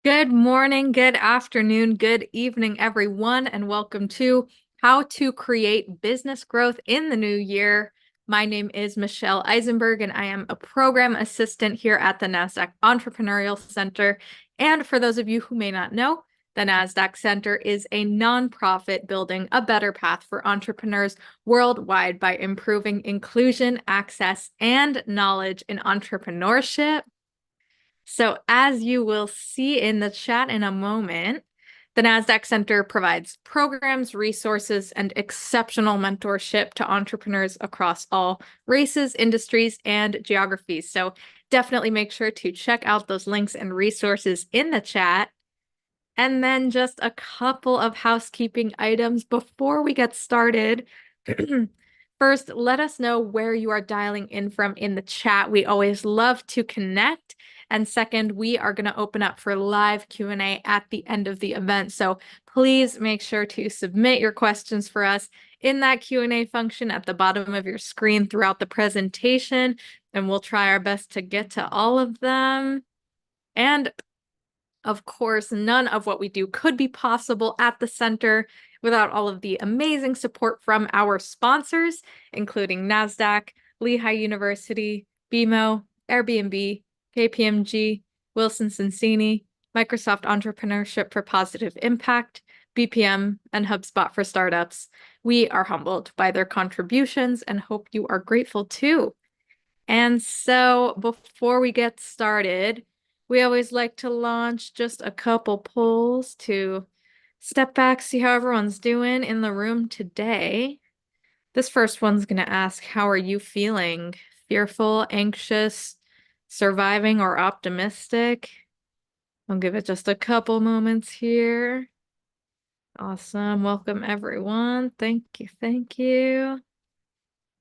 Good morning, good afternoon, good evening, everyone, and welcome to How to Create Business Growth in the New Year. My name is Michelle Eisenberg, and I am a program assistant here at the Nasdaq Entrepreneurial Center. And for those of you who may not know, the Nasdaq Center is a nonprofit building a better path for entrepreneurs worldwide by improving inclusion, access, and knowledge in entrepreneurship. So as you will see in the chat in a moment, the Nasdaq Center provides programs, resources, and exceptional mentorship to entrepreneurs across all races, industries, and geographies. So definitely make sure to check out those links and resources in the chat. And then just a couple of housekeeping items before we get started. First, let us know where you are dialing in from in the chat. We always love to connect. And second, we are going to open up for live Q&A at the end of the event. So please make sure to submit your questions for us in that Q&A function at the bottom of your screen throughout the presentation, and we'll try our best to get to all of them. And of course, none of what we do could be possible at the center without all of the amazing support from our sponsors, including Nasdaq, Lehigh University, BMO, Airbnb, KPMG, Wilson Sonsini, Microsoft Entrepreneurship for Positive Impact, BPM, and HubSpot for Startups. We are humbled by their contributions and hope you are grateful too. And so before we get started, we always like to launch just a couple polls to step back, see how everyone's doing in the room today. This first one's going to ask, how are you feeling? Fearful, anxious, surviving, or optimistic? I'll give it just a couple moments here. Awesome. Welcome, everyone. Thank you. Thank you.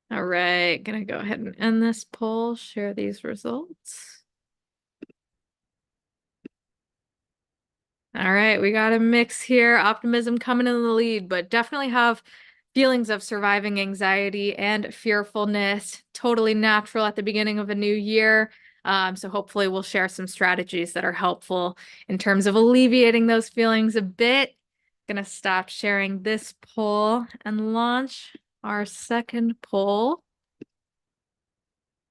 All right. Going to go ahead and end this poll, share these results. All right, we got a mix here. Optimism coming in the lead, but definitely have feelings of surviving anxiety and fearfulness. Totally natural at the beginning of a new year. So hopefully we'll share some strategies that are helpful in terms of alleviating those feelings a bit. Gonna stop sharing this poll and launch our second poll.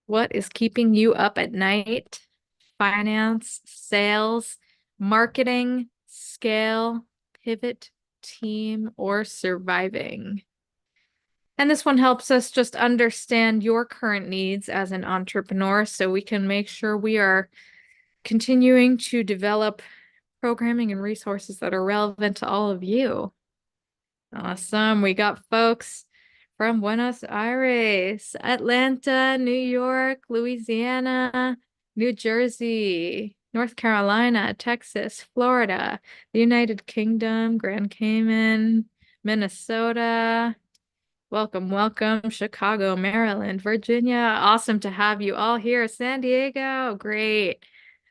What is keeping you up at night? Finance, sales, marketing, scale, pivot, team, or surviving? And this one helps us just understand your current needs as an entrepreneur so we can make sure we are continuing to develop programming and resources that are relevant to all of you. Awesome. We got folks from Buenos Aires, Atlanta, New York, Louisiana, New Jersey, North Carolina, Texas, Florida, the United Kingdom, Grand Cayman, Minnesota. Welcome, welcome, Chicago, Maryland, Virginia. Awesome to have you all here. San Diego, great.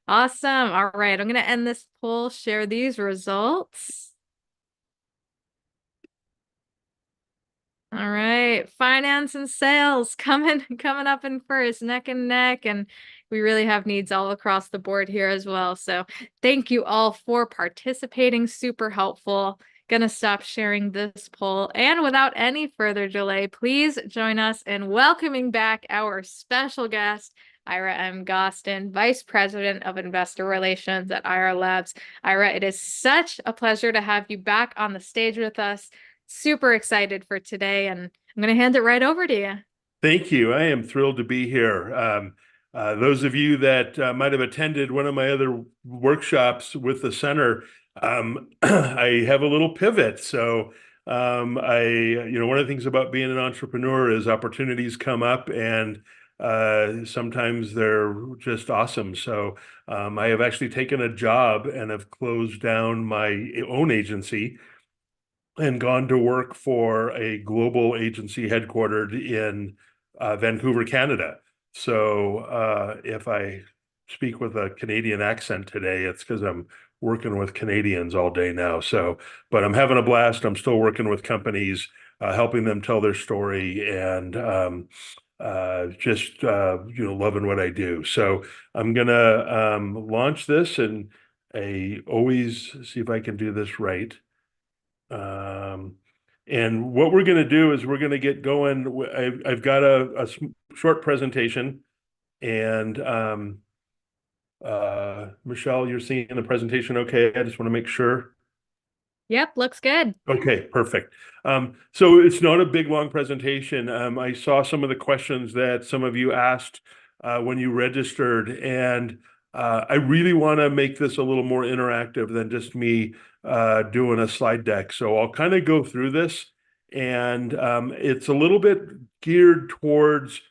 Awesome. All right, I'm going to end this poll, share these results. All right, finance and sales coming up in first, neck and neck, and we really have needs all across the board here as well. So thank you all for participating, super helpful. Gonna stop sharing this poll, and without any further delay, please join us in welcoming back our special guest, Ira M. Gostin, Vice President of Investor Relations at irlabs. Ira, it is such a pleasure to have you back on the stage with us. Super excited for today, and I'm going to hand it right over to you. Thank you. I am thrilled to be here. Those of you that might have attended one of my other workshops with the center, I have a little pivot. So one of the things about being an entrepreneur is opportunities come up, and sometimes they're just awesome. So I have actually taken a job and have closed down my own agency and gone to work for a global agency headquartered in Vancouver, Canada. So if I speak with a Canadian accent today, it's because I'm working with Canadians all day now. But I'm having a blast. I'm still working with companies, helping them tell their story, and just loving what I do. So I'm gonna launch this and I always see if I can do this right. Um, and what we're going to do is we're going to get going. I've got a short presentation, and Michelle, you're seeing the presentation okay? I just want to make sure. Yep, looks good. Okay, perfect. So it's not a big, long presentation. I saw some of the questions that some of you asked when you registered, and I really want to make this a little more interactive than just me doing a slide deck. So I'll kind of go through this, and it's a little bit geared towards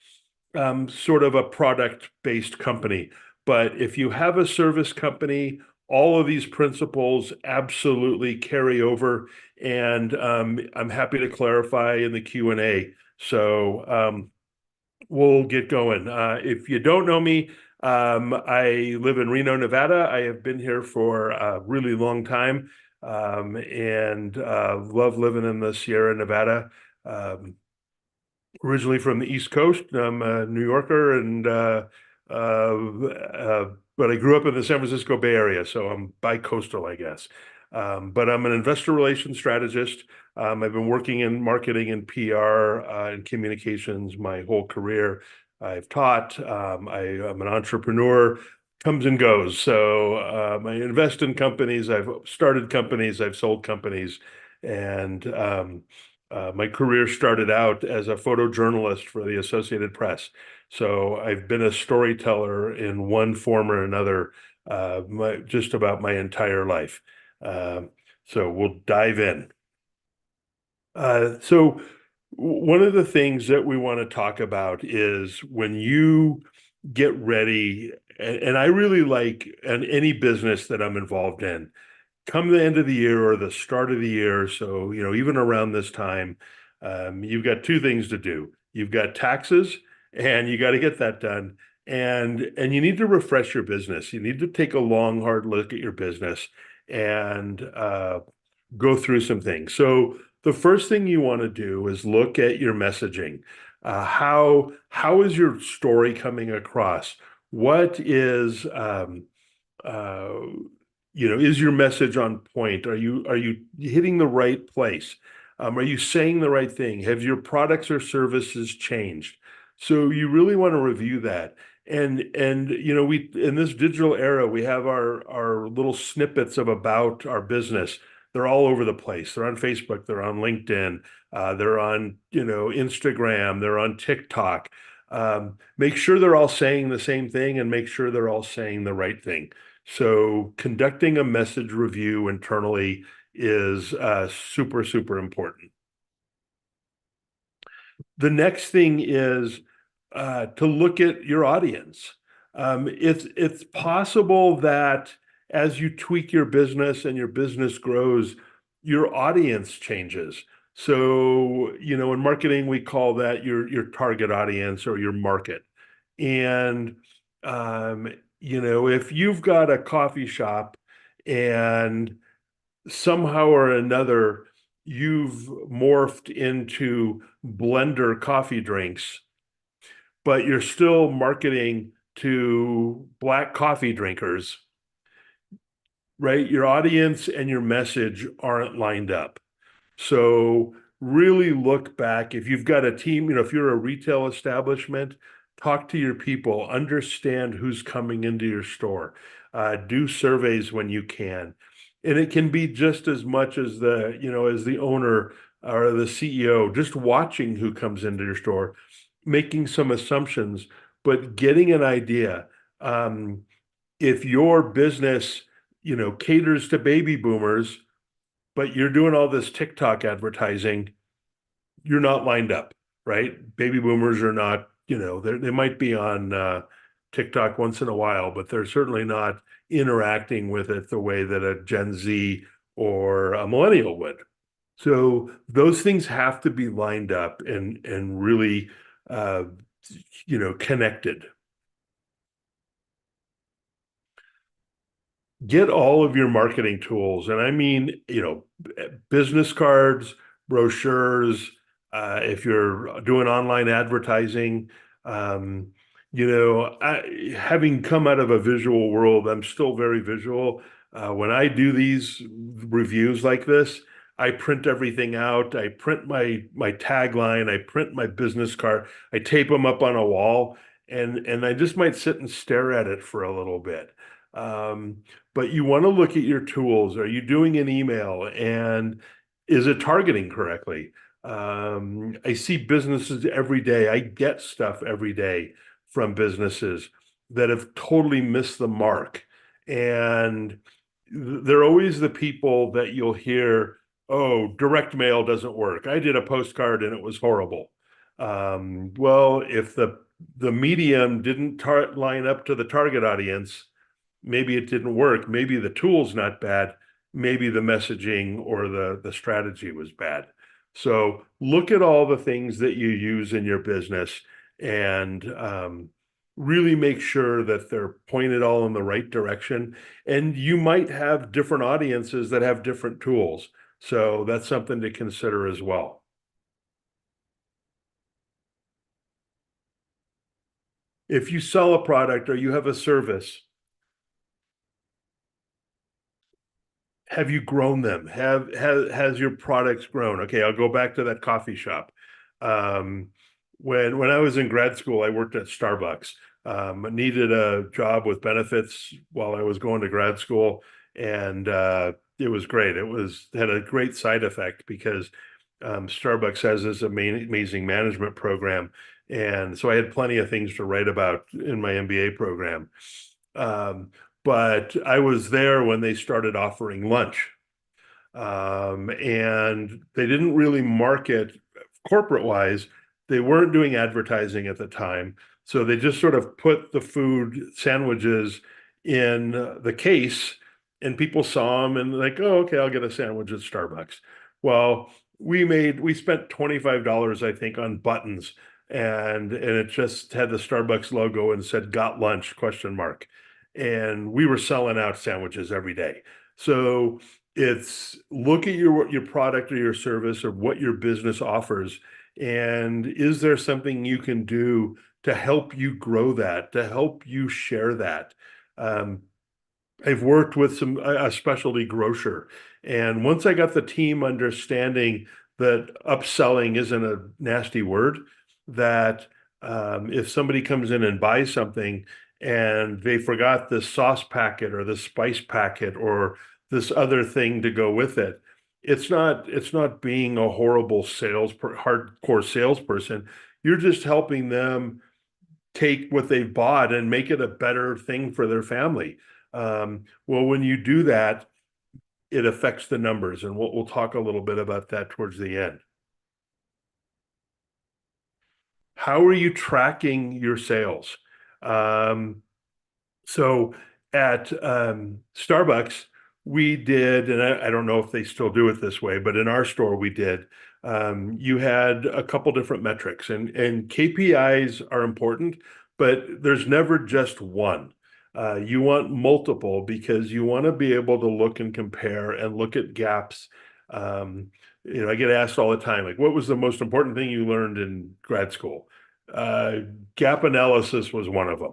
sort of a product-based company. But if you have a service company, all of these principles absolutely carry over, and I'm happy to clarify in the Q&A. So we'll get going. If you don't know me, I live in Reno, Nevada. I have been here for a really long time, and love living in the Sierra Nevada. Originally from the East Coast. I'm a New Yorker, and but I grew up in the San Francisco Bay Area, so I'm bi-coastal, I guess. But I'm an investor relations strategist. I've been working in marketing and PR and communications my whole career. I've taught. I'm an entrepreneur. Comes and goes. So I invest in companies. I've started companies. I've sold companies, and my career started out as a photojournalist for the Associated Press. So I've been a storyteller in one form or another just about my entire life. Uh, so we'll dive in. So one of the things that we want to talk about is when you get ready, and I really like any business that I'm involved in, come the end of the year or the start of the year, so even around this time, you've got two things to do. You've got taxes, and you got to get that done, and you need to refresh your business. You need to take a long, hard look at your business and go through some things. So the first thing you want to do is look at your messaging. How is your story coming across? What is uh, is your message on point? Are you hitting the right place? Are you saying the right thing? Have your products or services changed? So you really want to review that. And we in this digital era, we have our little snippets of about our business. They're all over the place. They're on Facebook, they're on LinkedIn, they're on Instagram, they're on TikTok. Make sure they're all saying the same thing, and make sure they're all saying the right thing. So conducting a message review internally is super, super important. The next thing is to look at your audience. It's possible that as you tweak your business and your business grows, your audience changes. So, in marketing, we call that your target audience or your market. And if you've got a coffee shop and somehow or another you've morphed into blender coffee drinks, but you're still marketing to black coffee drinkers, right? Your audience and your message aren't lined up. So really look back. If you've got a team, if you're a retail establishment, talk to your people, understand who's coming into your store, do surveys when you can. And it can be just as much as the owner or the CEO, just watching who comes into your store, making some assumptions, but getting an idea. If your business, caters to baby boomers, but you're doing all this TikTok advertising, you're not lined up, right? Baby boomers are not, they might be on TikTok once in a while, but they're certainly not interacting with it the way that a Gen Z or a millennial would. So those things have to be lined up and really, uh, connected. Get all of your marketing tools. And I mean, business cards, brochures, if you're doing online advertising, having come out of a visual world, I'm still very visual. When I do these reviews like this, I print everything out. I print my tagline. I print my business card. I tape them up on a wall, and I just might sit and stare at it for a little bit. Um, but you want to look at your tools. Are you doing an email, and is it targeting correctly? I see businesses every day. I get stuff every day from businesses that have totally missed the mark, and they're always the people that you'll hear, oh, direct mail doesn't work. I did a postcard and it was horrible. Well, if the medium didn't line up to the target audience, maybe it didn't work. Maybe the tool's not bad. Maybe the messaging or the strategy was bad. So look at all the things that you use in your business and really make sure that they're pointed all in the right direction. And you might have different audiences that have different tools. So that's something to consider as well. If you sell a product or you have a service, have you grown them? Has your products grown? Okay, I'll go back to that coffee shop. Um, when I was in grad school, I worked at Starbucks. I needed a job with benefits while I was going to grad school, and it was great. Had a great side effect because Starbucks has this amazing management program, and so I had plenty of things to write about in my MBA program. Um, but I was there when they started offering lunch. And they didn't really market corporate wise. They weren't doing advertising at the time. So they just sort of put the food sandwiches in the case and people saw them and like, oh, okay, I'll get a sandwich at Starbucks. Well, we spent $25, I think, on buttons and it just had the Starbucks logo and said got lunch question mark. And we were selling out sandwiches every day. So it's look at your product or your service or what your business offers, and is there something you can do to help you grow that, to help you share that? Um, I've worked with a specialty grocer, and once I got the team understanding that upselling isn't a nasty word, that if somebody comes in and buys something and they forgot this sauce packet or this spice packet or this other thing to go with it, it's not being a horrible hardcore salesperson. You're just helping them take what they've bought and make it a better thing for their family. Well, when you do that, it affects the numbers, and we'll talk a little bit about that towards the end. How are you tracking your sales? Um, so at Starbucks, we did, and I don't know if they still do it this way, but in our store we did. You had a couple different metrics, and KPIs are important, but there's never just one. You want multiple because you want to be able to look and compare and look at gaps. I get asked all the time, like, what was the most important thing you learned in grad school? Uh, Gap analysis was one of them.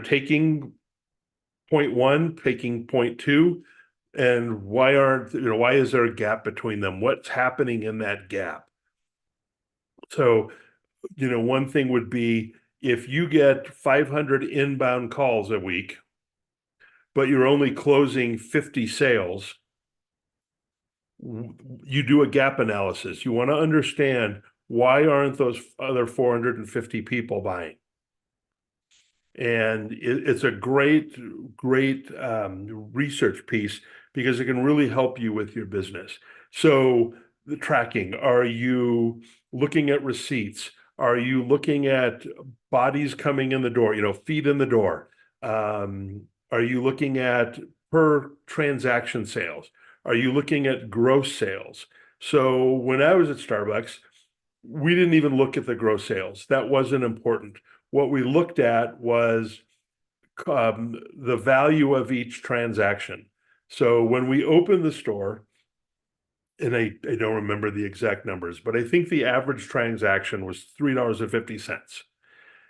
Taking point one, taking point two, and why is there a gap between them? What's happening in that gap? So, one thing would be if you get 500 inbound calls a week, but you're only closing 50 sales, you do a gap analysis. You want to understand why aren't those other 450 people buying? And it's a great research piece because it can really help you with your business. So the tracking, are you looking at receipts? Are you looking at bodies coming in the door, feet in the door? Are you looking at per transaction sales? Are you looking at gross sales? So when I was at Starbucks, we didn't even look at the gross sales. That wasn't important. What we looked at was the value of each transaction. So when we opened the store, and I don't remember the exact numbers, but I think the average transaction was $3.50.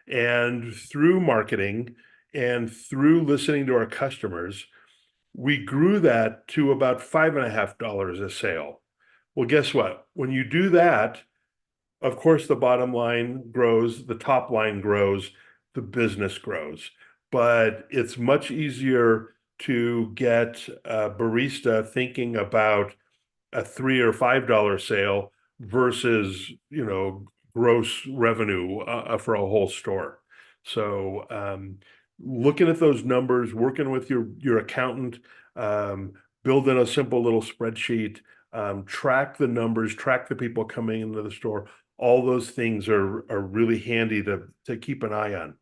And through marketing and through listening to our customers, We grew that to about $5.50 a sale. Well, guess what? When you do that, of course, the bottom line grows, the top line grows, the business grows. But it's much easier to get a barista thinking about a $3 or $5 sale versus, gross revenue for a whole store. So looking at those numbers, working with your accountant, building a simple little spreadsheet, track the numbers, track the people coming into the store. All those things are really handy to keep an eye on.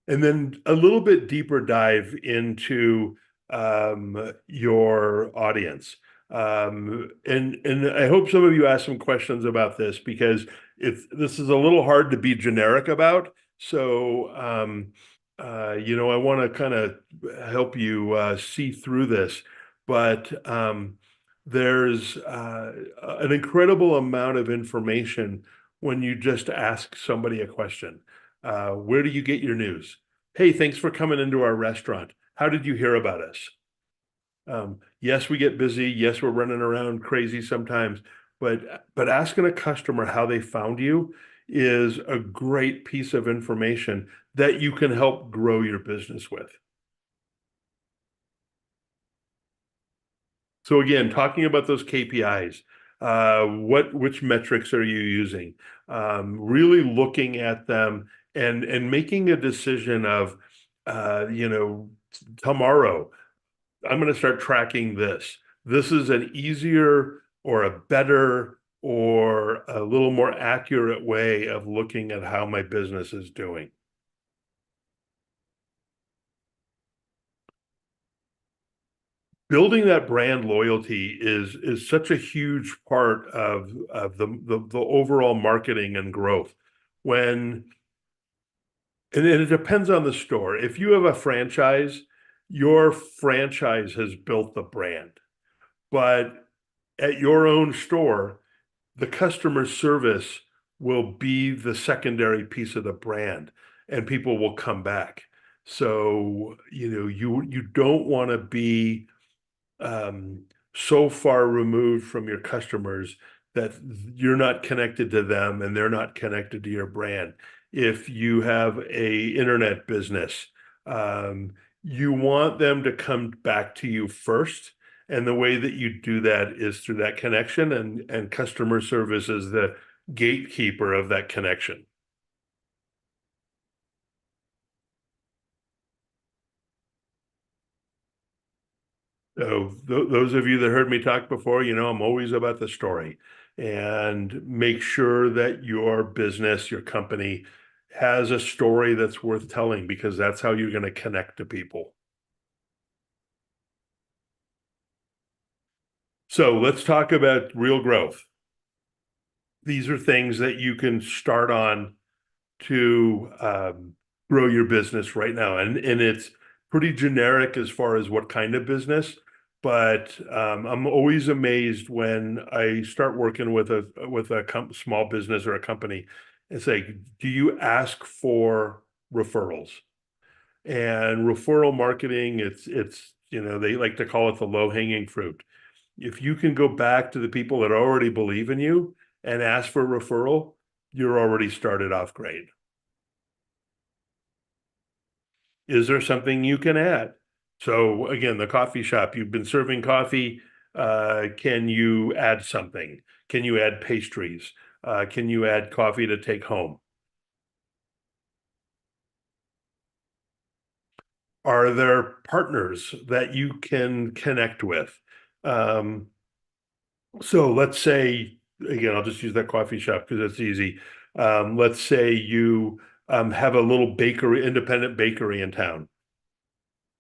And then a little bit deeper dive into your audience. And I hope some of you ask some questions about this because this is a little hard to be generic about. So I want to kind of help you see through this. But there's an incredible amount of information when you just ask somebody a question. Where do you get your news? Hey, thanks for coming into our restaurant. How did you hear about us? Yes, we get busy. Yes, we're running around crazy sometimes, but asking a customer how they found you is a great piece of information that you can help grow your business with. So again, talking about those KPIs, which metrics are you using? Really looking at them and making a decision of, tomorrow I'm going to start tracking this. This is an easier or a better or a little more accurate way of looking at how my business is doing. Building that brand loyalty is such a huge part of the overall marketing and growth. When and it depends on the store. If you have a franchise, your franchise has built the brand. But at your own store, the customer service will be the secondary piece of the brand, and people will come back. So, you don't want to be so far removed from your customers that you're not connected to them and they're not connected to your brand. If you have a internet business, you want them to come back to you first. And the way that you do that is through that connection, and customer service is the gatekeeper of that connection. So those of you that heard me talk before, I'm always about the story, and make sure that your business, your company has a story that's worth telling, because that's how you're going to connect to people. So let's talk about real growth. These are things that you can start on to grow your business right now. And it's pretty generic as far as what kind of business, but I'm always amazed when I start working with a small business or a company and say, do you ask for referrals? And referral marketing, they like to call it the low-hanging fruit. If you can go back to the people that already believe in you and ask for a referral, you're already started off great. Is there something you can add? So again, the coffee shop, you've been serving coffee. Can you add something? Can you add pastries? Can you add coffee to take home? Are there partners that you can connect with? So let's say, again, I'll just use that coffee shop because it's easy. Let's say you have a little bakery, independent bakery in town.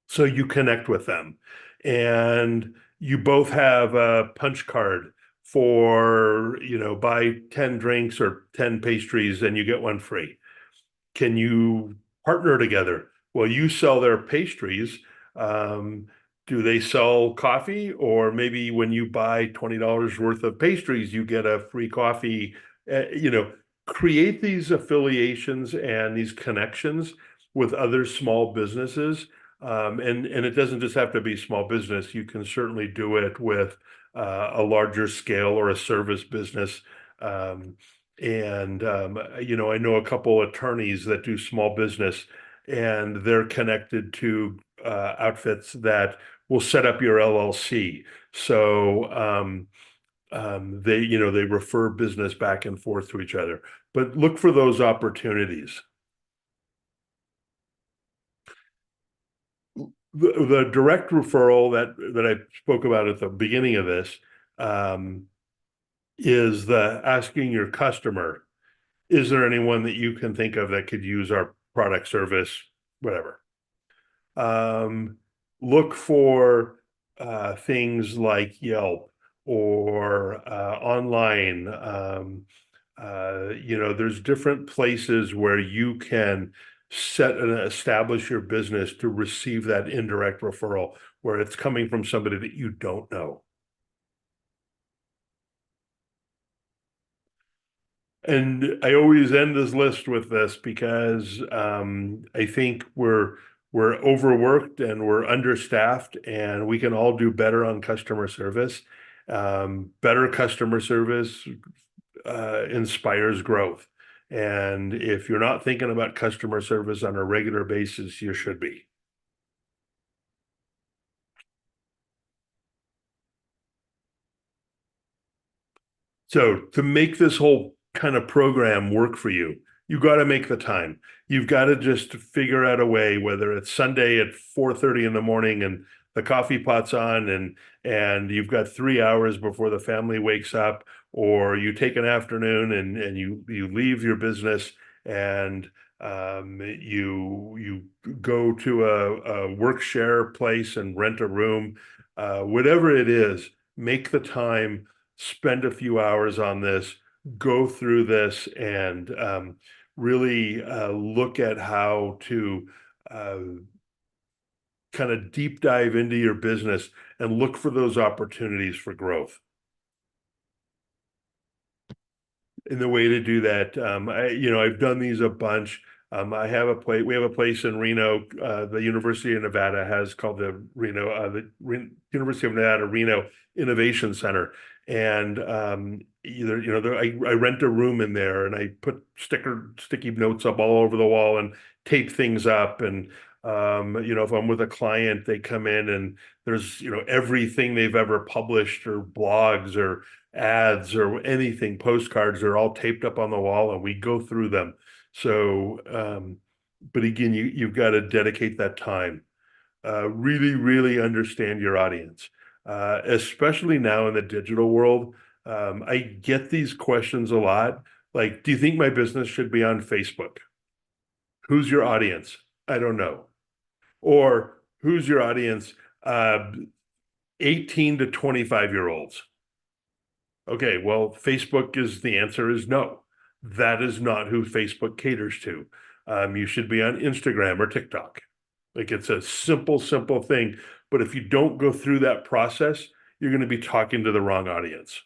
So you connect with them, and you both have a punch card for, buy 10 drinks or 10 pastries and you get one free. Can you partner together? Well, you sell their pastries. Um, do they sell coffee? Or maybe when you buy $20 worth of pastries, you get a free coffee. Create these affiliations and these connections with other small businesses. And it doesn't just have to be small business. You can certainly do it with a larger scale or a service business. Um, I know a couple attorneys that do small business, and they're connected to outfits that will set up your LLC. So they refer business back and forth to each other. But look for those opportunities. The direct referral that I spoke about at the beginning of this um, is the asking your customer, is there anyone that you can think of that could use our product, service, whatever? Um, Look for things like Yelp or online. There's different places where you can set and establish your business to receive that indirect referral where it's coming from somebody that you don't know. And I always end this list with this because I think we're overworked and we're understaffed, and we can all do better on customer service. Better customer service inspires growth. And if you're not thinking about customer service on a regular basis, you should be. So to make this whole kind of program work for you, you got to make the time. You've got to just figure out a way, whether it's Sunday at 4:30 in the morning and the coffee pot's on and you've got 3 hours before the family wakes up, or you take an afternoon and you leave your business and you go to a work share place and rent a room, whatever it is, make the time, spend a few hours on this, go through this, and really look at how to uh, kind of deep dive into your business and look for those opportunities for growth. And the way to do that, I've done these a bunch. I have a place. We have a place in Reno. The University of Nevada has called University of Nevada Reno Innovation Center, and I rent a room in there, and I put sticky notes up all over the wall and tape things up. And if I'm with a client, they come in and there's everything they've ever published or blogs or ads or anything, postcards are all taped up on the wall, and we go through them. So, but again, you've got to dedicate that time. Really, really understand your audience, especially now in the digital world. I get these questions a lot. Like, do you think my business should be on Facebook? Who's your audience? I don't know. Or who's your audience? 18 to 25-year-olds. Okay, well, the answer is no. That is not who Facebook caters to. You should be on Instagram or TikTok. Like, it's a simple, simple thing. But if you don't go through that process, you're going to be talking to the wrong audience.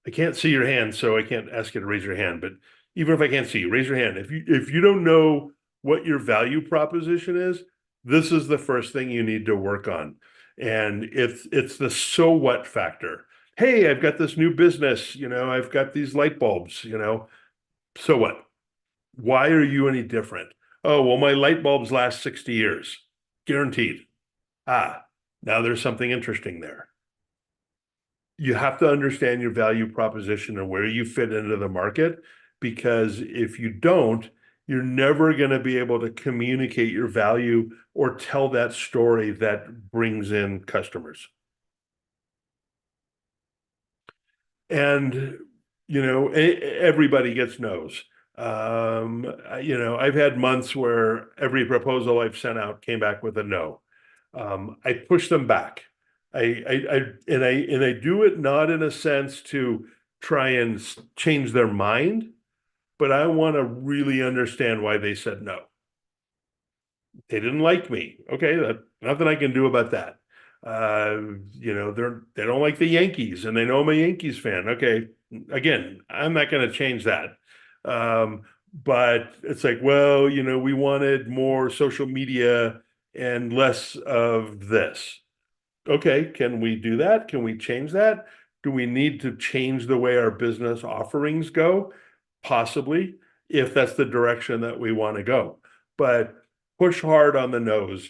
I can't see your hand, so I can't ask you to raise your hand. But even if I can't see you, raise your hand. If you don't know what your value proposition is, this is the first thing you need to work on. And it's the so what factor. Hey, I've got this new business, I've got these light bulbs, so what? Why are you any different? Oh, well, my light bulbs last 60 years, guaranteed. Ah, now there's something interesting there. You have to understand your value proposition and where you fit into the market, because if you don't, you're never going to be able to communicate your value or tell that story that brings in customers. And everybody gets no's. I've had months where every proposal I've sent out came back with a no. I push them back. I do it not in a sense to try and change their mind, but I want to really understand why they said no. They didn't like me. Okay, nothing I can do about that. They don't like the Yankees, and they know I'm a Yankees fan. Okay, again, I'm not going to change that. but it's like, well, we wanted more social media and less of this. Okay, can we do that? Can we change that? Do we need to change the way our business offerings go? Possibly, if that's the direction that we want to go. But push hard on the no's.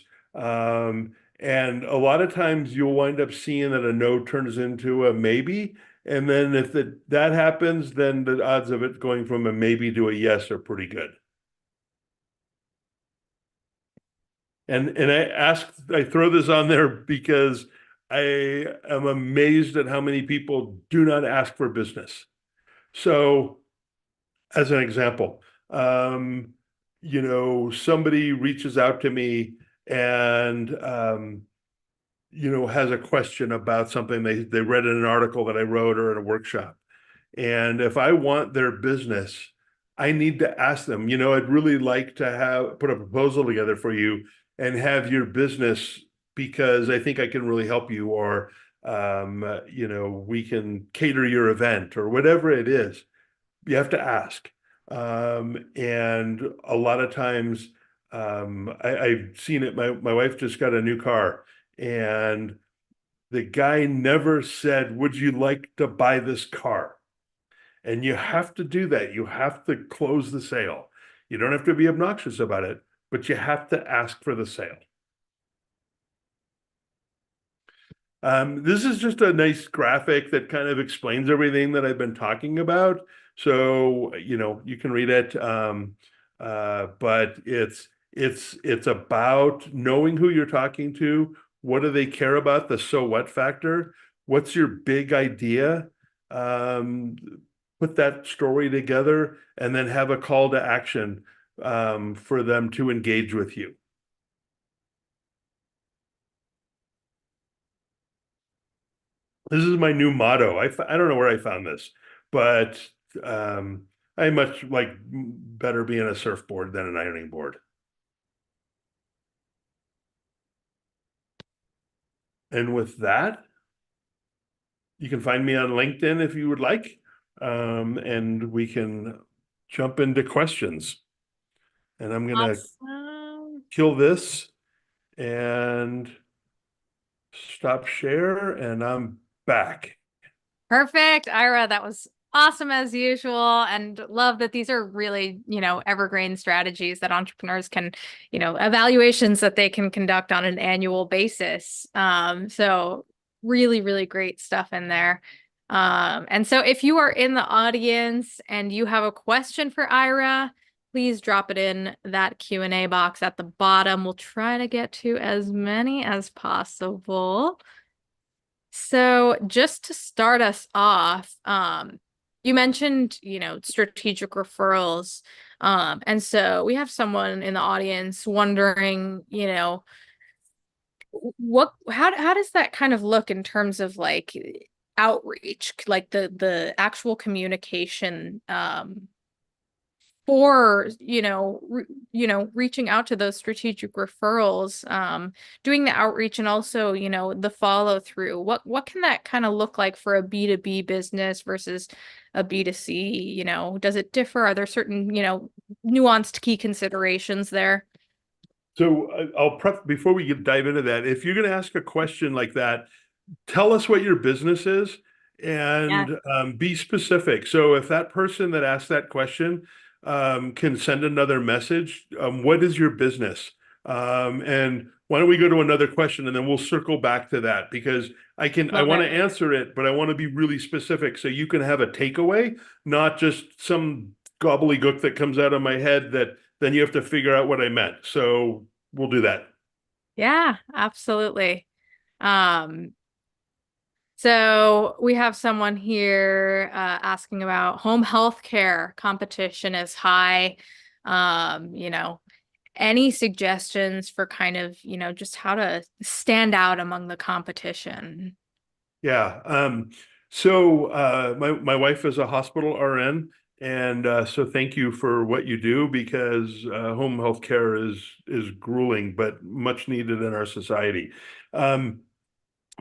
And a lot of times you'll wind up seeing that a no turns into a maybe. And then if that happens, then the odds of it going from a maybe to a yes are pretty good. And I throw this on there because I am amazed at how many people do not ask for business. So, as an example, somebody reaches out to me and has a question about something they read in an article that I wrote or in a workshop. And if I want their business, I need to ask them, I'd really like to put a proposal together for you and have your business because I think I can really help you, or, we can cater your event or whatever it is. You have to ask. And a lot of times, I've seen it. My wife just got a new car, and the guy never said, "Would you like to buy this car?" And you have to do that. You have to close the sale. You don't have to be obnoxious about it, but you have to ask for the sale. This is just a nice graphic that kind of explains everything that I've been talking about. So, you can read it. But it's about knowing who you're talking to. What do they care about? The so what factor. What's your big idea? Um, Put that story together and then have a call to action for them to engage with you. This is my new motto. I don't know where I found this, but um, I much like better being a surfboard than an ironing board. And with that, you can find me on LinkedIn if you would like, and we can jump into questions. And I'm gonna Awesome. kill this and stop share, and I'm back. Perfect, Ira. That was awesome as usual. And love that these are really, evergreen strategies that entrepreneurs can, evaluations that they can conduct on an annual basis. So really, really great stuff in there. And so if you are in the audience and you have a question for Ira, please drop it in that Q&A box at the bottom. We'll try to get to as many as possible. So just to start us off, you mentioned, strategic referrals. And so we have someone in the audience wondering, how does that kind of look in terms of like outreach, like the actual communication, for reaching out to those strategic referrals, doing the outreach, and also the follow through. What can that kind of look like for a B2B business versus a B2C? Does it differ? Are there certain nuanced key considerations there? So I'll before we dive into that. If you're going to ask a question like that, tell us what your business is Yeah. and be specific. So if that person that asked that question can send another message, what is your business? And why don't we go to another question and then we'll circle back to that, because I Love want it. to answer it, but I want to be really specific so you can have a takeaway, not just some gobbledygook that comes out of my head that then you have to figure out what I meant. So we'll do that. Yeah, absolutely. Um, So we have someone here asking about home health care. Competition is high. Um, you know, any suggestions for kind of, just how to stand out among the competition? Yeah. So my wife is a hospital RN, and so thank you for what you do, because home health care is grueling but much needed in our society.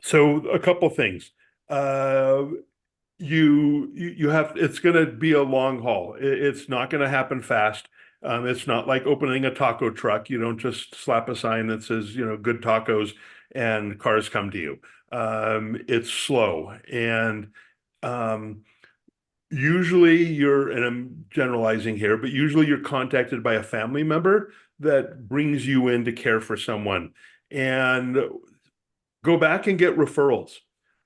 So a couple things. Uh, you have, it's going to be a long haul. It's not going to happen fast. It's not like opening a taco truck. You don't just slap a sign that says, good tacos and cars come to you. It's slow. And um, usually and I'm generalizing here, but usually you're contacted by a family member that brings you in to care for someone. And go back and get referrals.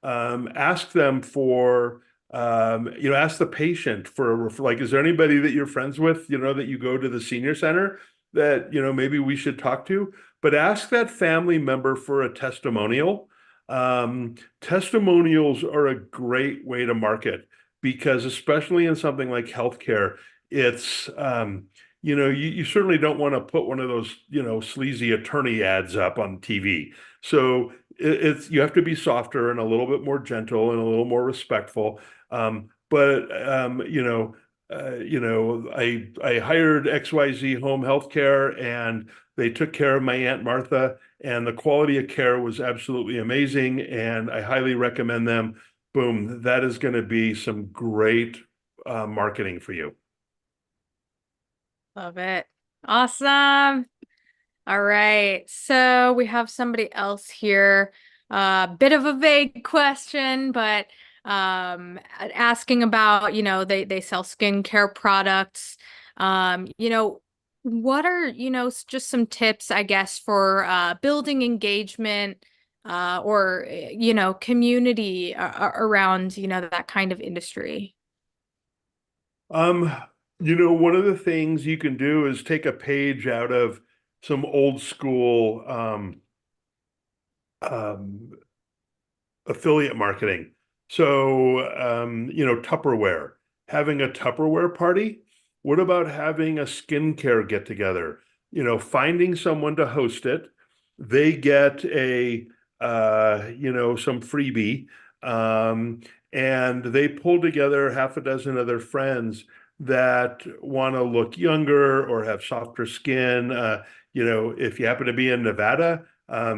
Ask them for, ask the patient for like, is there anybody that you're friends with, that you go to the senior center that, maybe we should talk to? But ask that family member for a testimonial. Testimonials are a great way to market because, especially in something like healthcare, it's, you certainly don't want to put one of those, sleazy attorney ads up on TV. So it's you have to be softer and a little bit more gentle and a little more respectful. But I hired XYZ Home Healthcare and they took care of my Aunt Martha, and the quality of care was absolutely amazing, and I highly recommend them. Boom, that is going to be some great marketing for you. Love it. Awesome. All right. So we have somebody else here. Bit of a vague question, but asking about, they sell skincare products. What are, just some tips, I guess, for building engagement or community around, that kind of industry? Um, one of the things you can do is take a page out of some old school um, affiliate marketing. So, Tupperware, having a Tupperware party. What about having a skincare get together? Finding someone to host it. They get some freebie. Um, and they pull together half a dozen of their friends that want to look younger or have softer skin. If you happen to be in Nevada,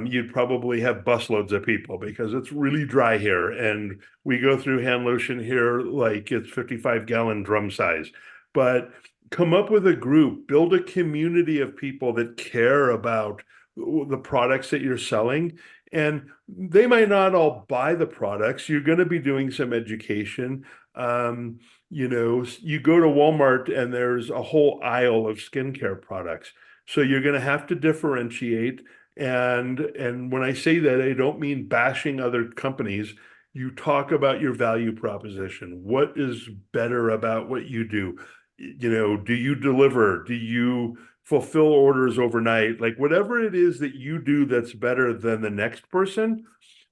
you'd probably have busloads of people because it's really dry here. And we go through hand lotion here like it's 55-gallon drum size. But come up with a group, build a community of people that care about the products that you're selling. And they might not all buy the products. You're going to be doing some education. You go to Walmart and there's a whole aisle of skincare products. So you're going to have to differentiate. And when I say that, I don't mean bashing other companies. You talk about your value proposition. What is better about what you do? Do you deliver? Do you fulfill orders overnight? Like whatever it is that you do that's better than the next person,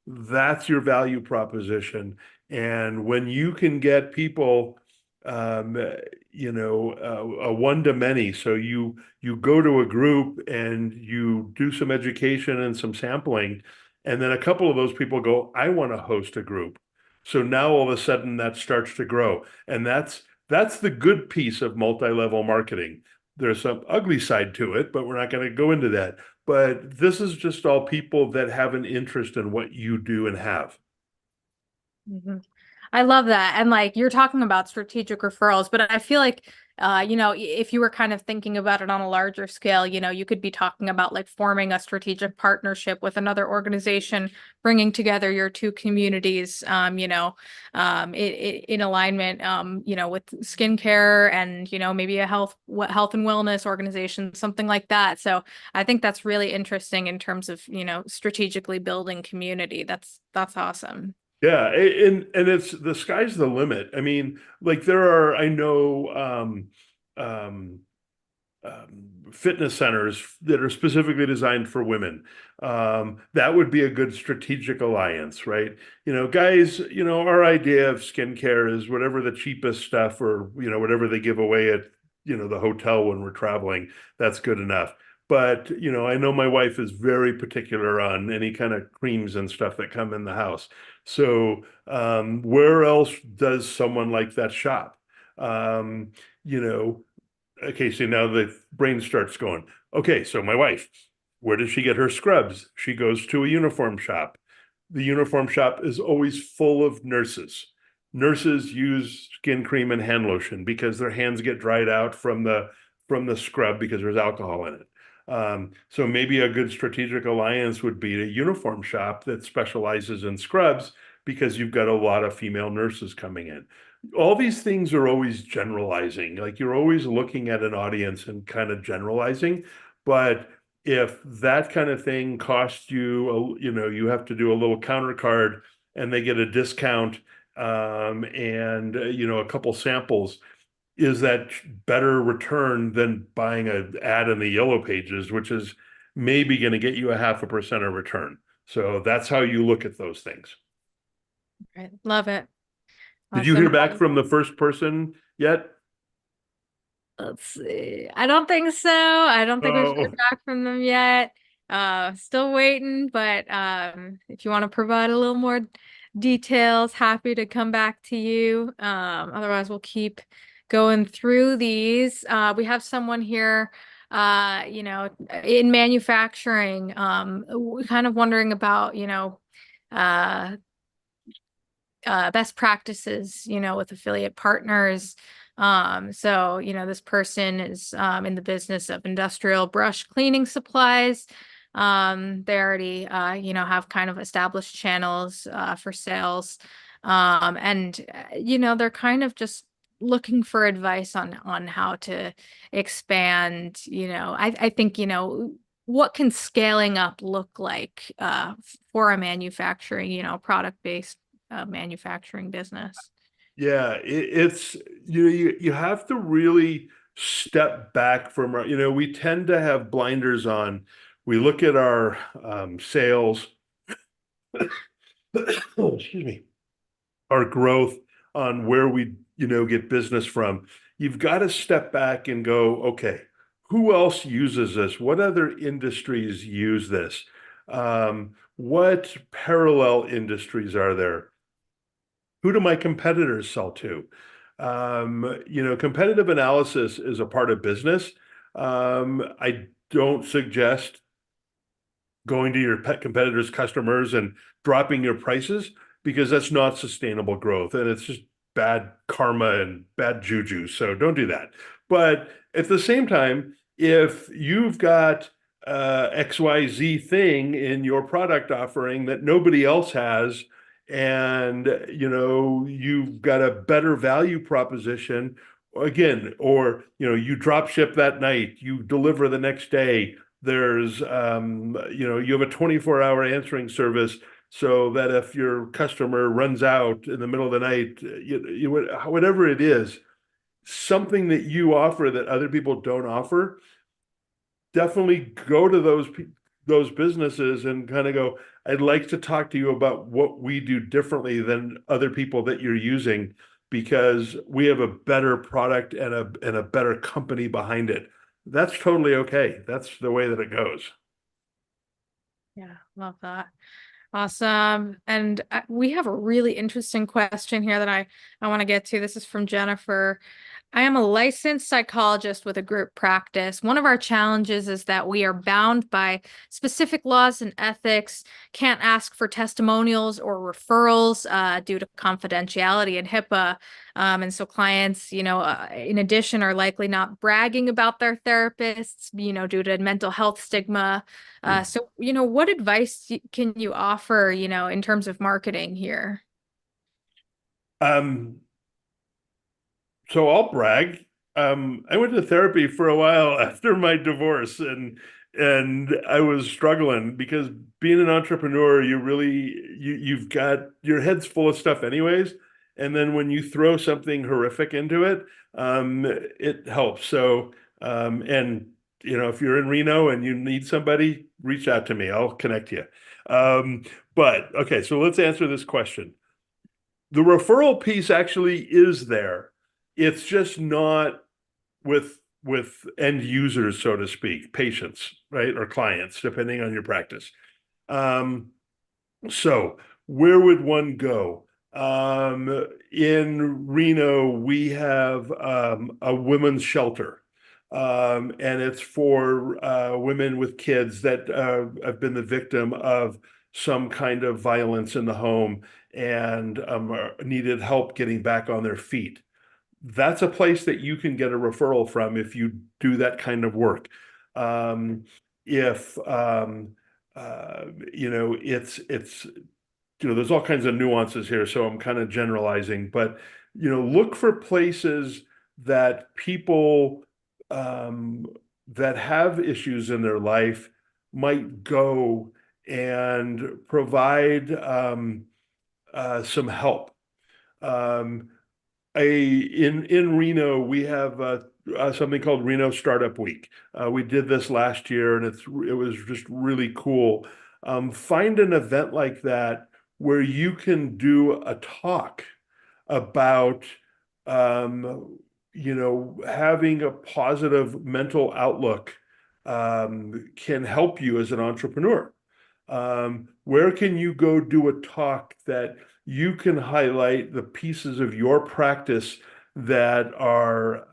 that's your value proposition. And when you can get people, um, a one to many, so you go to a group and you do some education and some sampling, and then a couple of those people go, I want to host a group. So now all of a sudden that starts to grow, and that's the good piece of multi-level marketing. There's some ugly side to it, but we're not going to go into that. But this is just all people that have an interest in what you do and have. Mhm. I love that. And like you're talking about strategic referrals, but I feel like, if you were kind of thinking about it on a larger scale, you could be talking about like forming a strategic partnership with another organization, bringing together your two communities, in alignment, with skincare and, maybe a health and wellness organization, something like that. So I think that's really interesting in terms of, strategically building community. That's awesome. Yeah, and it's the sky's the limit. I mean, like there are, I know, um, fitness centers that are specifically designed for women. That would be a good strategic alliance, right? Guys, our idea of skincare is whatever the cheapest stuff or, whatever they give away at, the hotel when we're traveling, that's good enough. But, I know my wife is very particular on any kind of creams and stuff that come in the house. So, where else does someone like that shop? Um, you know, okay, so now the brain starts going, okay, so my wife, where does she get her scrubs? She goes to a uniform shop. The uniform shop is always full of nurses. nurses use skin cream and hand lotion because their hands get dried out from the scrub because there's alcohol in it. So maybe a good strategic alliance would be a uniform shop that specializes in scrubs because you've got a lot of female nurses coming in. All these things are always generalizing. Like you're always looking at an audience and kind of generalizing. But if that kind of thing costs you, you have to do a little counter card and they get a discount and a couple samples, is that better return than buying an ad in the yellow pages, which is maybe going to get you a 0.5% of return. So that's how you look at those things. Right. Love it. Did you hear Awesome. back from the first person yet? Let's see. I don't think so. I don't think we've heard Oh, back from them yet. Still waiting, but if you want to provide a little more details, happy to come back to you. Otherwise we'll keep going through these. We have someone here, in manufacturing, kind of wondering about, uh, best practices, with affiliate partners. So, this person is in the business of industrial brush cleaning supplies. They already, have kind of established channels for sales. And they're kind of just looking for advice on how to expand. I think, what can scaling up look like for a manufacturing, product-based manufacturing business. yeah, it's you have to really step back from we tend to have blinders on. We look at our sales, oh, excuse me, our growth on where we get business from. You've got to step back and go, okay, who else uses this? What other industries use this? What parallel industries are there? Who do my competitors sell to? Competitive analysis is a part of business. I don't suggest going to your pet competitors' customers and dropping your prices because that's not sustainable growth and it's just bad karma and bad juju. So don't do that. But at the same time, if you've got XYZ thing in your product offering that nobody else has, and you've got a better value proposition again, or you drop ship that night, you deliver the next day, there's you have a 24-hour answering service so that if your customer runs out in the middle of the night, whatever it is, something that you offer that other people don't offer, definitely go to those businesses and kind of go, I'd like to talk to you about what we do differently than other people that you're using because we have a better product and a better company behind it. That's totally okay. That's the way that it goes. Yeah, love that. Awesome. And we have a really interesting question here that I want to get to. This is from Jennifer. I am a licensed psychologist with a group practice. One of our challenges is that we are bound by specific laws and ethics, can't ask for testimonials or referrals due to confidentiality and HIPAA. And so clients, in addition, are likely not bragging about their therapists, due to mental health stigma. So, what advice can you offer, in terms of marketing here? Um, So I'll brag. I went to therapy for a while after my divorce, and I was struggling because being an entrepreneur, you've got your head's full of stuff anyways, and then when you throw something horrific into it, it helps. So, and if you're in Reno and you need somebody, reach out to me. I'll connect you. But okay, so let's answer this question. The referral piece actually is there. It's just not with end users, so to speak, patients, right, or clients, depending on your practice. So where would one go? In Reno, we have a women's shelter, and it's for women with kids that have been the victim of some kind of violence in the home and needed help getting back on their feet. That's a place that you can get a referral from if you do that kind of work. If it's there's all kinds of nuances here, so I'm kind of generalizing, but look for places that people that have issues in their life might go and provide some help. Um, in Reno, we have something called Reno Startup Week. We did this last year, and it was just really cool. Find an event like that where you can do a talk about having a positive mental outlook can help you as an entrepreneur. Where can you go do a talk that you can highlight the pieces of your practice that are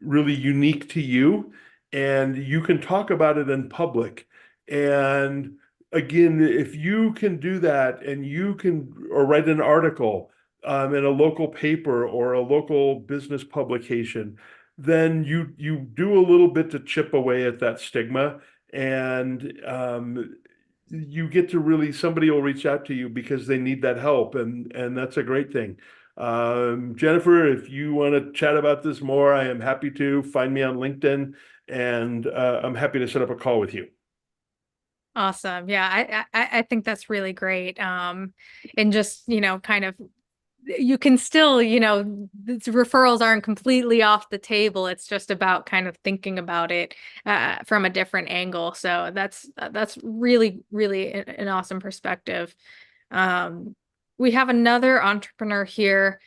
really unique to you, and you can talk about it in public. And again, if you can do that and you can, or write an article in a local paper or a local business publication, then you do a little bit to chip away at that stigma, and you get to really, somebody will reach out to you because they need that help, and that's a great thing. Jennifer, if you want to chat about this more, I am happy to. Find me on LinkedIn, and I'm happy to set up a call with you. Awesome. Yeah, I think that's really great. And just, kind of you can still, referrals aren't completely off the table. It's just about kind of thinking about it from a different angle. So that's really, really an awesome perspective. We have another entrepreneur here.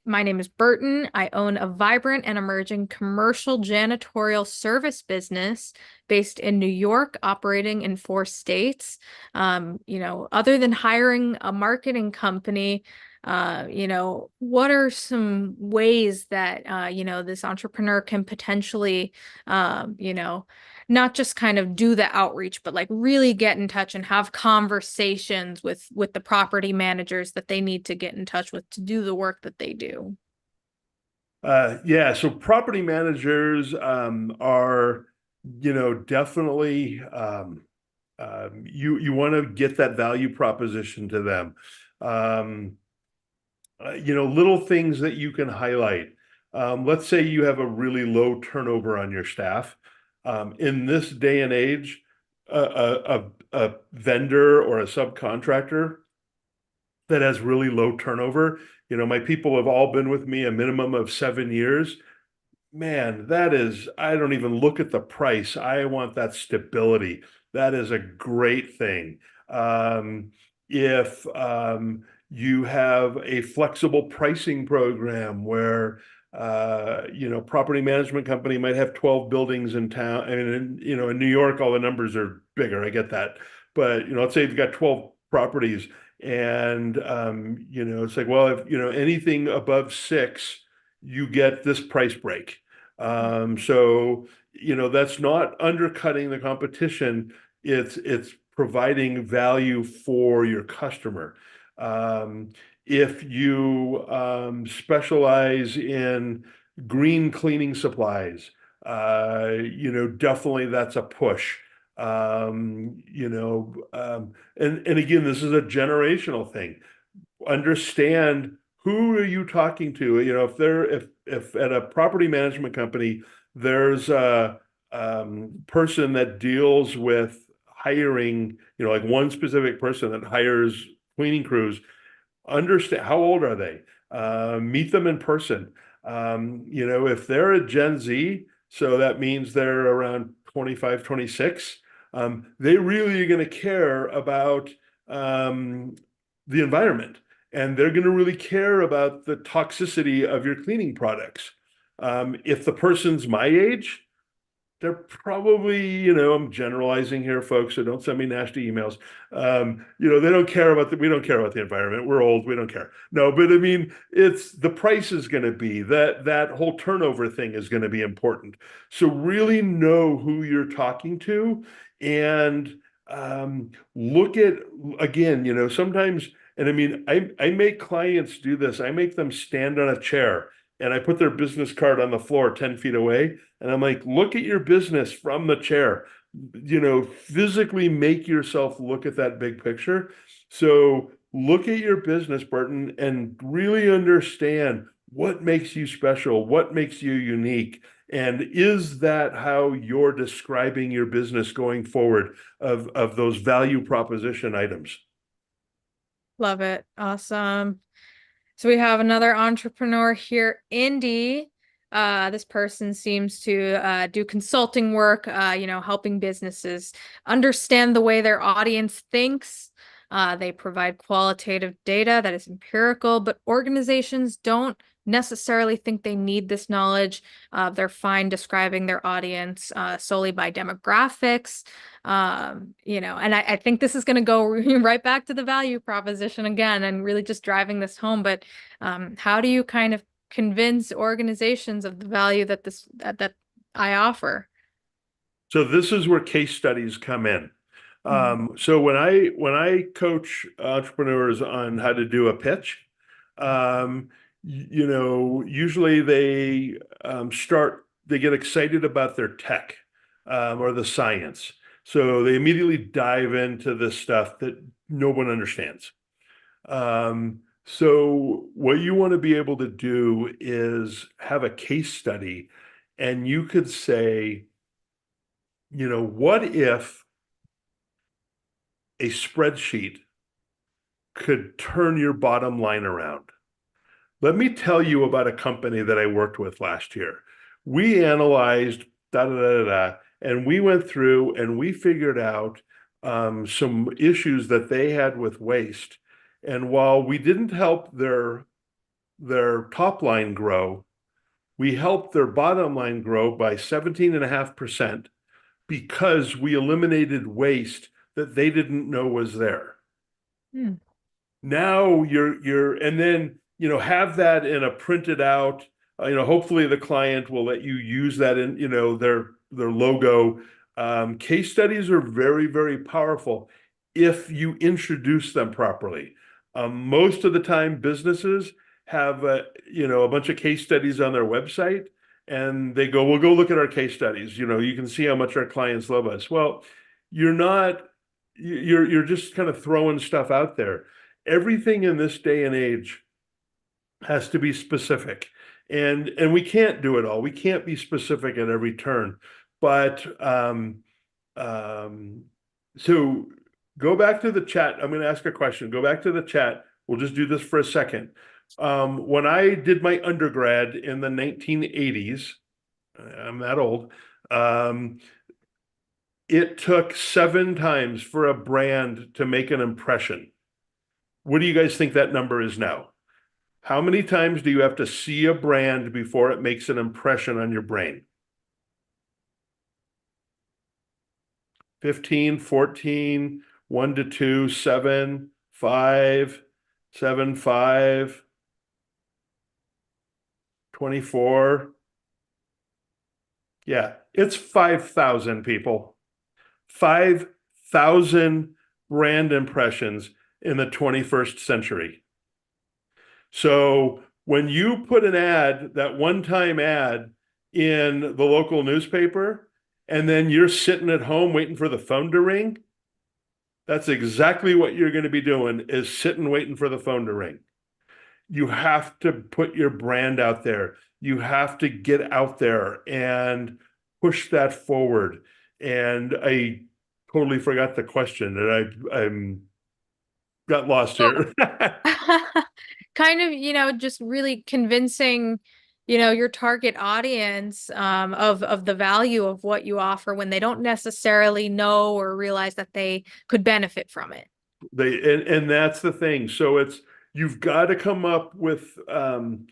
My name is Burton. I own a vibrant and emerging commercial janitorial service business based in New York, operating in 4 states. Other than hiring a marketing company, what are some ways that, this entrepreneur can potentially, not just kind of do the outreach, but like really get in touch and have conversations with the property managers that they need to get in touch with to do the work that they do. Yeah, so property managers are, definitely you want to get that value proposition to them. Little things that you can highlight. Let's say you have a really low turnover on your staff. In this day and age, a vendor or a subcontractor that has really low turnover, my people have all been with me a minimum of 7 years. Man, I don't even look at the price. I want that stability. That is a great thing. If you have a flexible pricing program where property management company might have 12 buildings in town. And in New York, all the numbers are bigger. I get that. But, let's say you've got 12 properties, and it's like, well, if anything above 6, you get this price break. So that's not undercutting the competition. It's providing value for your customer. If you specialize in green cleaning supplies, definitely that's a push. And again, this is a generational thing. Understand, who are you talking to? If at a property management company, there's a person that deals with hiring, like one specific person that hires cleaning crews. Understand, how old are they? Meet them in person. If they're a Gen Z, so that means they're around 25, 26, they really are going to care about the environment, and they're going to really care about the toxicity of your cleaning products. If the person's my age, they're probably, I'm generalizing here, folks, so don't send me nasty emails. They don't care about we don't care about the environment. We're old, we don't care. No, but I mean, it's the price is going to be that whole turnover thing is going to be important. So really know who you're talking to, and Look at, again, sometimes, and I mean, I make clients do this. I make them stand on a chair and I put their business card on the floor 10 feet away. And I'm like, look at your business from the chair, physically make yourself look at that big picture. So look at your business, Burton, and really understand what makes you special, what makes you unique. And is that how you're describing your business going forward of those value proposition items? Love it. Awesome. So we have another entrepreneur here, Indy. This person seems to do consulting work, helping businesses understand the way their audience thinks. They provide qualitative data that is empirical, but organizations don't necessarily think they need this knowledge. They're fine describing their audience solely by demographics. And I think this is going to go right back to the value proposition again and really just driving this home. But how do you kind of convince organizations of the value that that I offer? So this is where case studies come in. Mhm. So when I coach entrepreneurs on how to do a pitch, usually they get excited about their tech or the science. So they immediately dive into this stuff that no one understands. So what you want to be able to do is have a case study, and you could say, what if a spreadsheet could turn your bottom line around? Let me tell you about a company that I worked with last year. We analyzed da da da da, and we went through and we figured out some issues that they had with waste. And while we didn't help their top line grow, we helped their bottom line grow by 17.5% because we eliminated waste that they didn't know was there. Hmm. Now and then, have that in a printed out, hopefully the client will let you use that in, their logo. Case studies are very, very powerful if you introduce them properly. Most of the time businesses have, a bunch of case studies on their website, and they go, well, go look at our case studies. You can see how much our clients love us. Well, you're not, you're just kind of throwing stuff out there. Everything in this day and age has to be specific, and we can't do it all. We can't be specific at every turn. But um, so go back to the chat. I'm going to ask a question. Go back to the chat. We'll just do this for a second. When I did my undergrad in the 1980s, I'm that old. It took 7 times for a brand to make an impression. What do you guys think that number is now? How many times do you have to see a brand before it makes an impression on your brain? 15, 14, 1 to 2, 7, 5, 7, 5, 24. Yeah, it's 5,000 people. 5,000 brand impressions in the 21st century. So when you put an ad, that one-time ad in the local newspaper, and then you're sitting at home waiting for the phone to ring, that's exactly what you're going to be doing, is sitting waiting for the phone to ring. You have to put your brand out there. You have to get out there and push that forward. And I totally forgot the question, and I'm got lost here. Kind of, just really convincing, your target audience of the value of what you offer when they don't necessarily know or realize that they could benefit from it. And that's the thing. So you've got to come up with and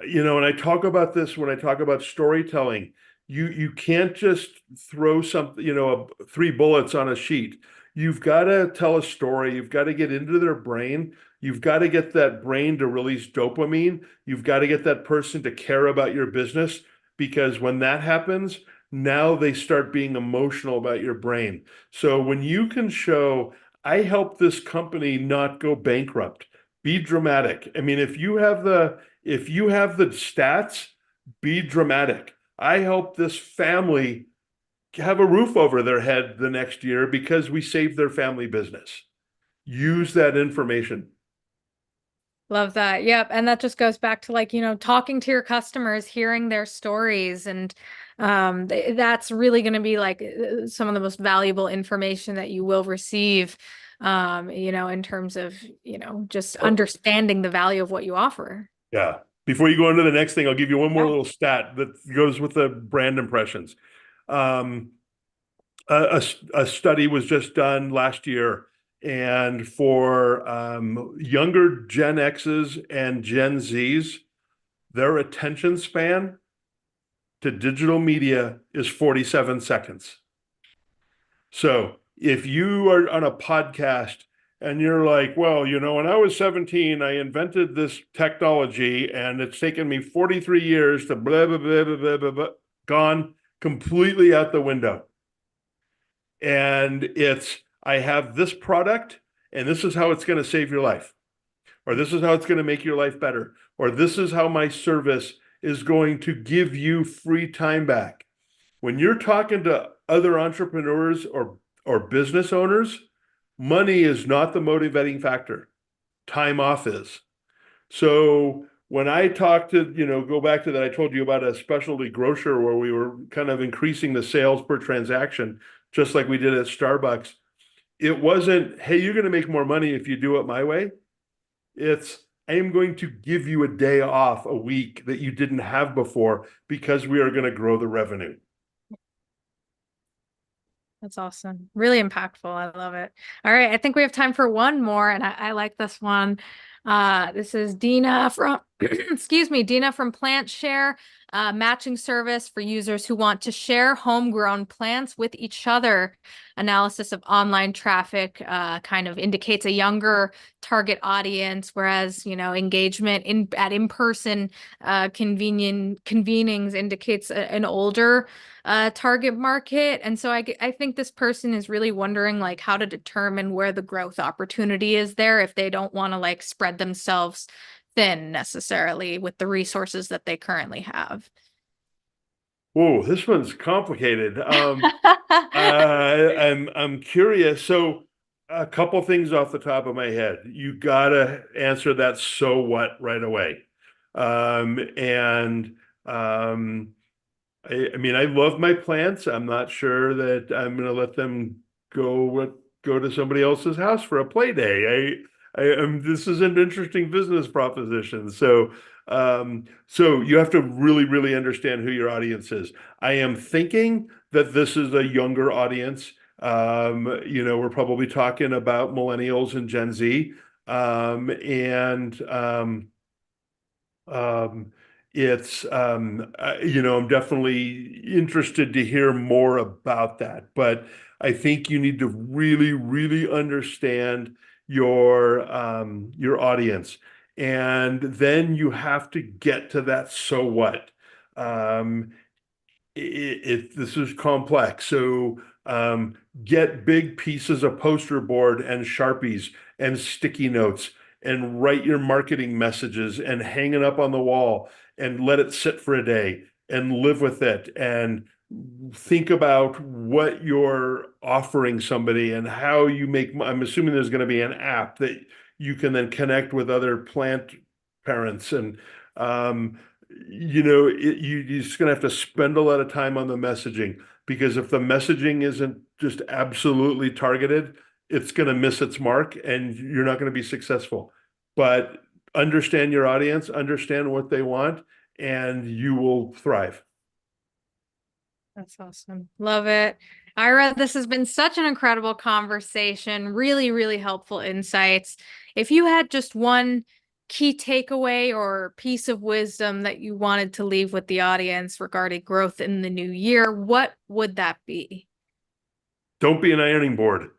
I talk about this when I talk about storytelling. You can't just throw something, 3 bullets on a sheet. You've got to tell a story. You've got to get into their brain. You've got to get that brain to release dopamine. You've got to get that person to care about your business, because when that happens, now they start being emotional about your brain. So when you can show, I help this company not go bankrupt, be dramatic. I mean, if you have the stats, be dramatic. I help this family have a roof over their head the next year because we saved their family business. Use that information. Love that. Yep. And that just goes back to like, talking to your customers, hearing their stories. And that's really going to be like some of the most valuable information that you will receive, in terms of, just Oh, understanding the value of what you offer. yeah. Before you go into the next thing, I'll give you one more Yeah. little stat that goes with the brand impressions. Um, a study was just done last year, and for younger Gen X's and Gen Z's, their attention span to digital media is 47 seconds. So if you are on a podcast and you're like, well, when I was 17, I invented this technology and it's taken me 43 years to blah, blah, blah, blah, blah, blah, blah, gone completely out the window. And I have this product and this is how it's going to save your life, or this is how it's going to make your life better, or this is how my service is going to give you free time back. When you're talking to other entrepreneurs or business owners, money is not the motivating factor. Time off is. So when I talk to, go back to that, I told you about a specialty grocer where we were kind of increasing the sales per transaction, just like we did at Starbucks. It wasn't, hey, you're going to make more money if you do it my way. It's, I am going to give you a day off a week that you didn't have before because we are going to grow the revenue. That's awesome. Really impactful. I love it. All right. I think we have time for one more, and I like this one. This is Dina from, excuse me, Dina from Plant Share, matching service for users who want to share homegrown plants with each other. Analysis of online traffic kind of indicates a younger target audience, whereas, engagement at in-person convenings indicates an older target market. And so I think this person is really wondering like how to determine where the growth opportunity is there if they don't want to like spread themselves thin necessarily with the resources that they currently have. Whoa, this one's complicated. I'm curious. So a couple things off the top of my head. You gotta answer that so what right away. And I mean, I love my plants. I'm not sure that I'm going to let them go to somebody else's house for a play day. This is an interesting business proposition. So you have to really, really understand who your audience is. I am thinking that this is a younger audience. We're probably talking about millennials and Gen Z. And um, I'm definitely interested to hear more about that, but I think you need to really, really understand your audience, and then you have to get to that so what. Um, this is complex. So get big pieces of poster board and Sharpies and sticky notes and write your marketing messages and hang it up on the wall and let it sit for a day and live with it and think about what you're offering somebody and how you make. I'm assuming there's going to be an app that you can then connect with other plant parents and um, you're just going to have to spend a lot of time on the messaging, because if the messaging isn't just absolutely targeted, it's going to miss its mark and you're not going to be successful. But understand your audience, understand what they want, and you will thrive. That's awesome. Love it. Ira, this has been such an incredible conversation. Really, really helpful insights. If you had just one key takeaway or piece of wisdom that you wanted to leave with the audience regarding growth in the new year, what would that be? Don't be an ironing board.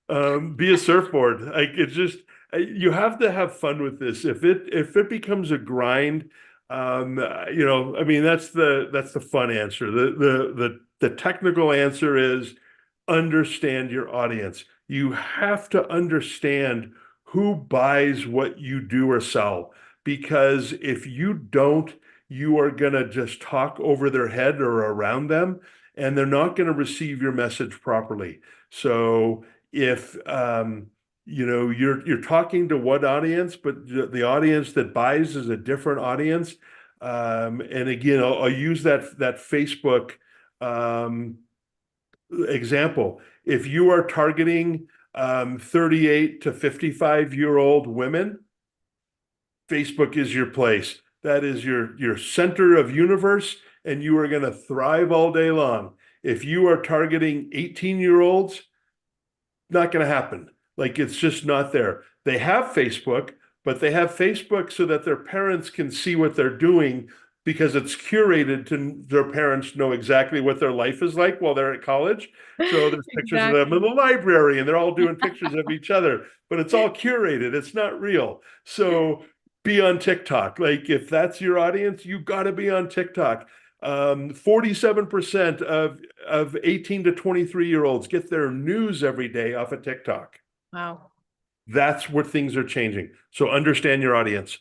Be a surfboard. Like it's just you have to have fun with this. If it becomes a grind, I mean that's the fun answer. The The technical answer is understand your audience. You have to understand who buys what you do or sell, because if you don't, you are going to just talk over their head or around them, and they're not going to receive your message properly. So if you're talking to one audience, but the audience that buys is a different audience. And again, I'll use that Facebook example. If you are targeting 38 to 55-year-old women, Facebook is your place. That is your center of universe, and you are going to thrive all day long. If you are targeting 18-year-olds, not going to happen. Like, it's just not there. They have Facebook, but they have Facebook so that their parents can see what they're doing, because it's curated to their parents know exactly what their life is like while they're at college. So there's pictures of them in the library, and they're all doing pictures of each other, but it's all curated. It's not real. So be on TikTok. Like, if that's your audience, you got to be on TikTok. 47% of 18 to 23-year-olds get their news every day off of TikTok. Wow. That's where things are changing. So understand your audience.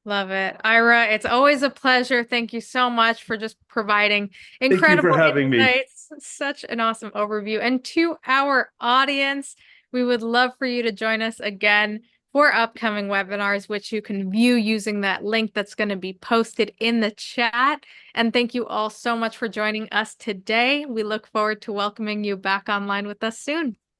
Love it. Ira, it's always a pleasure. Thank you so much for just providing Thank you for incredible having me. insights. Such an awesome overview. And to our audience, we would love for you to join us again for upcoming webinars, which you can view using that link that's going to be posted in the chat. And thank you all so much for joining us today. We look forward to welcoming you back online with us soon.